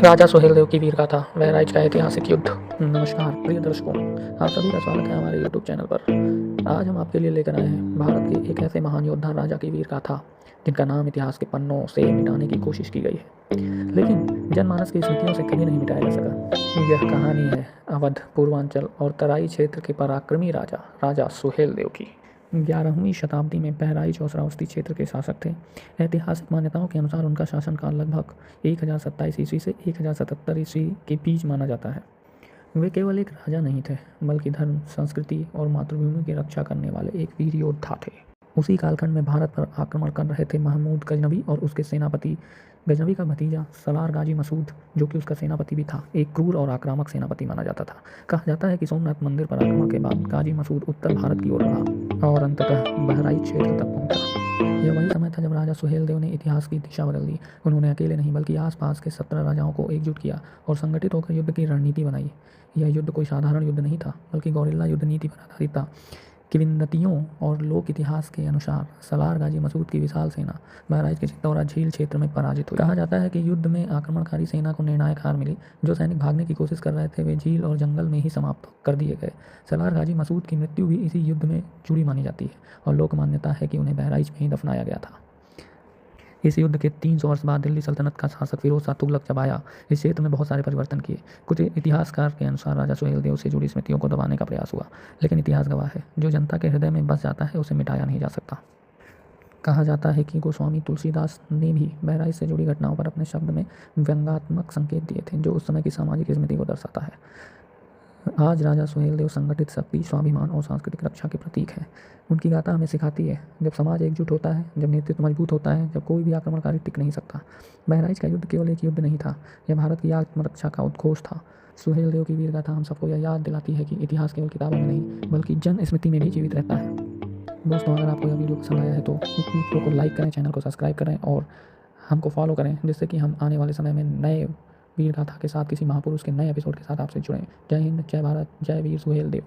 राजा सुहेलदेव की वीर गाथा बहराइच का ऐतिहासिक युद्ध। नमस्कार प्रिय दर्शकों, आप सभी का स्वागत है हमारे YouTube चैनल पर। आज हम आपके लिए लेकर आए हैं भारत के एक ऐसे महान योद्धा राजा की वीर गाथा जिनका नाम इतिहास के पन्नों से मिटाने की कोशिश की गई है, लेकिन जनमानस की स्मृतियों से कभी नहीं मिटाया जा सका। यह कहानी है अवध, पूर्वांचल और तराई क्षेत्र के पराक्रमी राजा राजा सुहेलदेव की। 11वीं शताब्दी में बहराइच और श्रावस्ती क्षेत्र के शासक थे। ऐतिहासिक मान्यताओं के अनुसार उनका शासनकाल लगभग 1027 ईस्वी से 1077 ईस्वी के बीच माना जाता है। वे केवल एक राजा नहीं थे, बल्कि धर्म, संस्कृति और मातृभूमि की रक्षा करने वाले एक वीर योद्धा थे। उसी कालखंड में भारत पर आक्रमण कर रहे थे महमूद गजनवी और उसके सेनापति गजनवी का भतीजा सलार गाजी मसूद, जो कि उसका सेनापति भी था, एक क्रूर और आक्रामक सेनापति माना जाता था। कहा जाता है कि सोमनाथ मंदिर पर आक्रमण के बाद गाजी मसूद उत्तर भारत की ओर बढ़ा और अंततः बहराइच क्षेत्र तक पहुंचा। यह वही समय था जब राजा सुहेलदेव ने इतिहास की दिशा बदल दी। उन्होंने अकेले नहीं बल्कि आसपास के 17 राजाओं को एकजुट किया और संगठित होकर युद्ध की रणनीति बनाई। यह युद्ध कोई साधारण युद्ध नहीं था, बल्कि गौरिल्ला युद्ध नीति पर आधारित था। किंवदंतियों और लोक इतिहास के अनुसार सलार गाजी मसूद की विशाल सेना बहराइच के चित्तौरा झील क्षेत्र में पराजित हुई। कहा जाता है कि युद्ध में आक्रमणकारी सेना को निर्णायक हार मिली। जो सैनिक भागने की कोशिश कर रहे थे वे झील और जंगल में ही समाप्त कर दिए गए। सलार गाजी मसूद की मृत्यु भी इसी युद्ध में जुड़ी मानी जाती है और लोक मान्यता है कि उन्हें बहराइच में ही दफनाया गया था। इस युद्ध के 300 वर्ष बाद दिल्ली सल्तनत का शासक फिरोज शाह तुगलक जब आया, इस क्षेत्र में बहुत सारे परिवर्तन किए। कुछ इतिहासकार के अनुसार राजा सुहेलदेव से जुड़ी स्मृतियों को दबाने का प्रयास हुआ, लेकिन इतिहास गवाह है, जो जनता के हृदय में बस जाता है उसे मिटाया नहीं जा सकता। कहा जाता है कि गोस्वामी तुलसीदास ने भी बहराइच से जुड़ी घटनाओं पर अपने शब्द में व्यंग्यात्मक संकेत दिए थे, जो उस समय की सामाजिक स्मृति को दर्शाता है। आज राजा सुहेलदेव संगठित शक्ति, स्वाभिमान और सांस्कृतिक रक्षा के प्रतीक हैं। उनकी गाथा हमें सिखाती है, जब समाज एकजुट होता है, जब नेतृत्व मजबूत होता है, जब कोई भी आक्रमणकारी टिक नहीं सकता। बहराइच का युद्ध केवल एक युद्ध नहीं था, यह भारत की आत्मरक्षा का उद्घोष था। सुहेलदेव की वीर गाथा हम सबको यह याद दिलाती है कि इतिहास केवल किताबों में नहीं, बल्कि जन स्मृति में भी जीवित रहता है। दोस्तों, अगर आपको यह वीडियो पसंद आया है तो वीडियो को लाइक करें, चैनल को सब्सक्राइब करें और हमको फॉलो करें, जिससे कि हम आने वाले समय में नए वीर गाथा के साथ, किसी महापुरुष के नए एपिसोड के साथ आपसे जुड़ें। जय हिंद, जय भारत, जय वीर सुहेलदेव।